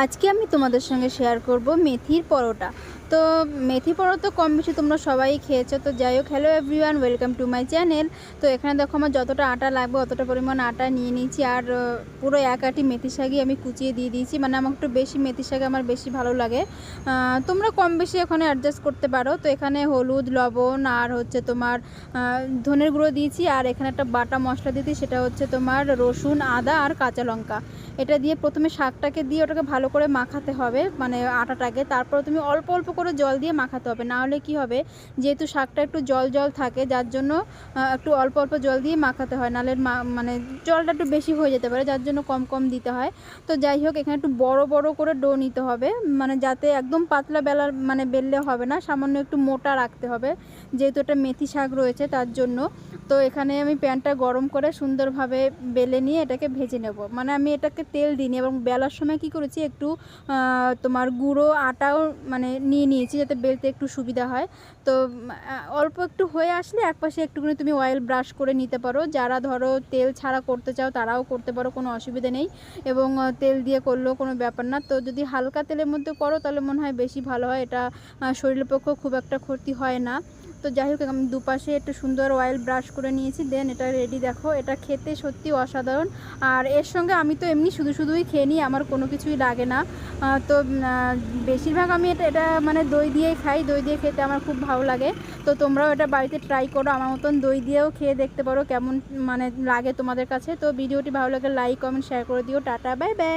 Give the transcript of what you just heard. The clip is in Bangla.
আজকে আমি তোমাদের সঙ্গে শেয়ার করব মেথির পরোটা। তো মেথি পরোটা কম বেশি তোমরা সবাই খেয়েছো। তো যাই হোক, hello everyone, welcome to my channel. তো এখানে দেখো আমার যতটা আটা লাগবে অতটা পরিমাণ আটা নিয়ে নিয়েছি, আর পুরো এক আটি মেথি শাকই আমি কুচিয়ে দিয়ে দিয়েছি। মানে আমার একটু বেশি মেথি শাক আমার বেশি ভালো লাগে, তোমরা কম বেশি এখানে অ্যাডজাস্ট করতে পারো। তো এখানে হলুদ, লবণ আর হচ্ছে তোমার ধনের গুঁড়ো দিয়েছি, আর এখানে একটা বাটা মশলা দিয়েছি, সেটা হচ্ছে তোমার রসুন, আদা আর কাঁচা লঙ্কা। এটা দিয়ে প্রথমে শাকটাকে দিয়ে ওটাকে ভালো করে মাখাতে হবে, মানে আটাটাকে। তারপর তুমি অল্প অল্প করে জল দিয়ে মাখাতে হবে, না হলে কি হবে, যেহেতু শাকটা একটু জল জল থাকে, যার জন্য একটু অল্প অল্প জল দিয়ে মাখাতে হয়, নাহলে মানে জলটা একটু বেশি হয়ে যেতে পারে, যার জন্য কম কম দিতে হয়। তো যাই হোক, এখানে একটু বড় বড় করে ডো নিতে হবে, মানে যাতে একদম পাতলা বেললে হবে না, সামান্য একটু মোটা রাখতে হবে, যেহেতু এটা মেথি শাক রয়েছে তার জন্য। তো এখানে আমি প্যানটা গরম করে সুন্দরভাবে বেলে নিয়ে এটাকে ভেজে নেব। মানে আমি এটাকে তেল দিইনি, এবং বেলার সময় কি করেছি, একটু তোমার গুঁড়ো আটাও মানে নিয়ে নিয়েছি, যাতে বেলতে একটু সুবিধা হয়। তো অল্প একটু হয়ে আসলে একপাশে একটুখানি তুমি অয়েল ব্রাশ করে নিতে পারো। যারা ধরো তেল ছাড়া করতে চাও তারাও করতে পারো, কোনো অসুবিধা নেই, এবং তেল দিয়ে করলেও কোনো ব্যাপার না। তো যদি হালকা তেলের মধ্যে করো তাহলে মনে হয় বেশি ভালো হয়, এটা শরীরের পক্ষেও খুব একটা ক্ষতি হয় না। তো যাই হোক, আমি দুপাশে একটু সুন্দর অয়েল ব্রাশ করে নিয়েছি, দেন এটা রেডি। দেখো, এটা খেতে সত্যি অসাধারণ। আর এর সঙ্গে আমি তো এমনি শুধুই খেয়ে নিই, আমার কোনো কিছুই লাগে না। তো বেশিরভাগ আমি এটা মানে দই দিয়েই খাই, দই দিয়ে খেতে আমার খুব ভালো লাগে। তো তোমরাও এটা বাড়িতে ট্রাই করো, আমার মতন দই দিয়েও খেয়ে দেখতে পারো কেমন মানে লাগে তোমাদের কাছে। তো ভিডিওটি ভালো লাগে লাইক, কমেন্ট, শেয়ার করে দিও। Tata, bye bye.